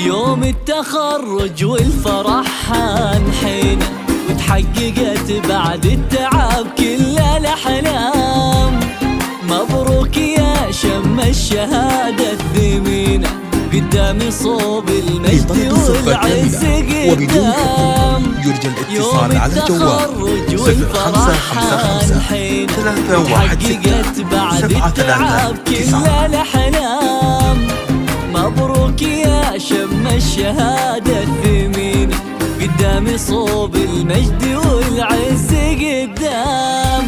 يوم التخرج والفرح حانحينا، وتحققت بعد التعب كل الأحلام. مبروك يا شم الشهادة الثمينة، قدام صوب المجد والعز قدام. يرجى الاتصال على الجوال 0555 316 بعد التعب كل الأحلام. مبروك يا شم الشهادة الثمينة، قدام صوب المجد والعز قدام.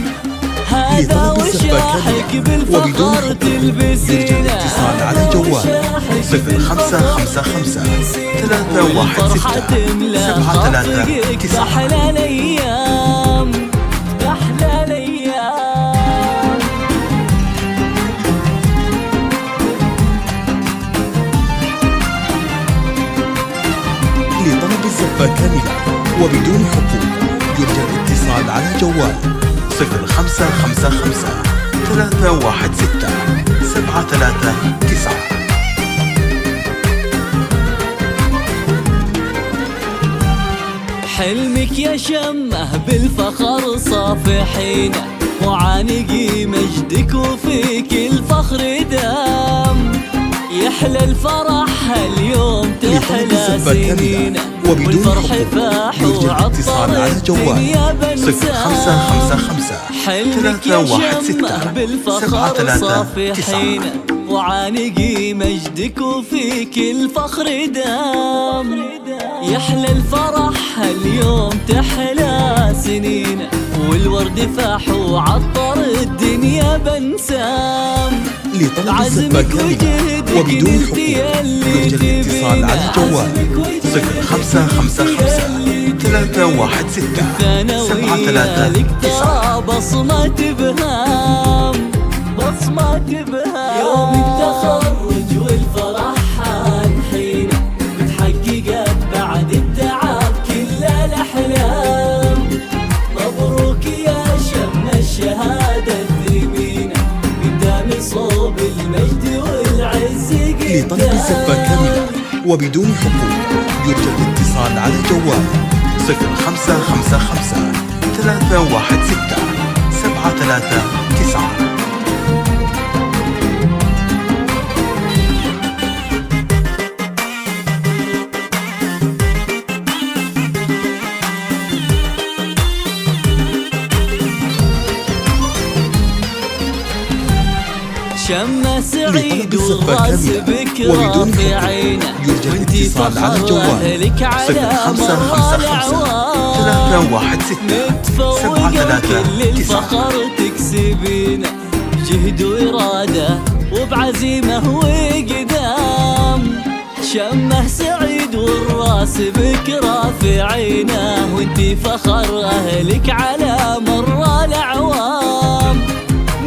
هذا وشاحك بالفخر تلبسينا، الاتصال على الجوال 0555 316 739. أحلى الأيام أحلى الأيام. لطلب الزفة كاملة وبدون حقوق يرجى الاتصال على الجوال 0555 316 739. حلمك يا شمه بالفخر صافحينا، وعانقي مجدك وفيك الفخر دام. يحلى الفرح اليوم تحلى سنينا، والفرح فاح وعطر الدنيا بنسام. 0555 حلمك يا شمه بالفخر صافحينا، وعانقي مجدك وفيك الفخر دام. يحلى الفرح اليوم تحلى سنينا، والورد فاح وعطر الدنيا بنسام. لطلب الزفة كاملة وبدون حقوق يرجى الاتصال على الجوال 0555 316 739. بصمة بهام بصمة بهام. يوم التخرج والفرح حانحينا، وتحققت بعد التعب كل الأحلام. مبروك يا شم الشهادة الثمينة، قدام صوب المجد والعز قدام. لطلب الزفة كاملة وبدون حقوق يرجى الاتصال على الجوال 0555 316 739. شمه سعيد والراس بكرة في عينه، وانتي فخر أهلك على مر الأعوام. متفوقة كل الفخر تكسبينه، بجهد وإرادة وبعزيمة وقدام. شمه سعيد والراس بكرة في عينه، وانتي فخر أهلك على مر الأعوام.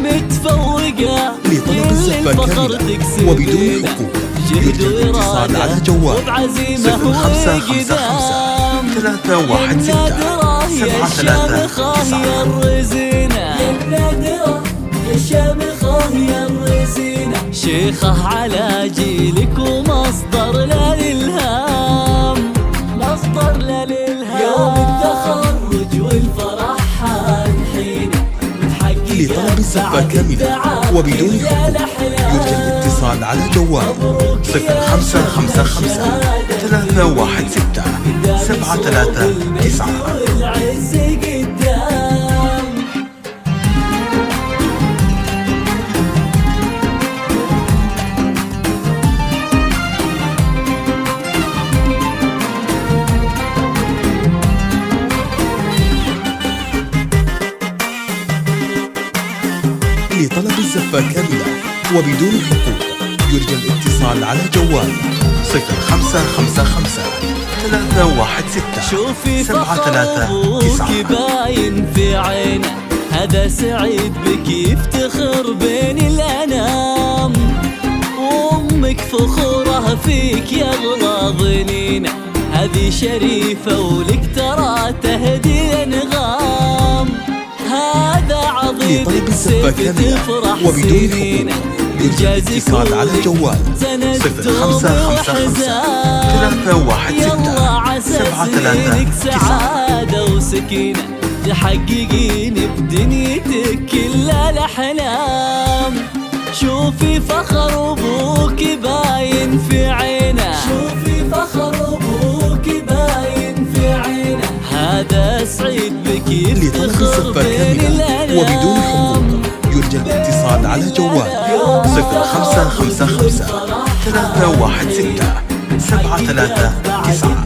متفوقة لطلب الزفة كاملة وبدون حقوق يرجى الاتصال على الجوال 0555 316 739. يا الرزينة يا النادرة يا شامخة يا الرزينة، شيخة على جيلك ومصدر للإلهام مصدر للإلهام. يوم التخرج والفرح حانحينا، لطلب الزفة كاملة وبدون حقوق يرجى الاتصال على الجوال 0555 316 739. والعز قدام. لطلب الزفة كاملة وبدون حقوق يرجى الاتصال على الجوال 0555 316 شوفي 739. فخرك باين في عينه، هذا سعيد بك يفتخر بين الأنام. وأمك فخورة فيك يغلى ظنينه، هذه شريفة ولك ترى تهدي أنغام. هذا عظيم لطلب الزفة كاملة وبدون حقوق يرجى الاتصال على الجوال الدوم وحزان. يلا عسى سنينك سعادة وسكينة تحققين بدنيتك كل الأحلام. شوفي فخر أبوك باين في عينه، شوفي فخر أبوك باين في عينه. هذا سعيد بك يفتخر بين الأنام. وبدون حقوق يرجى الاتصال على جوال 0555 316 739.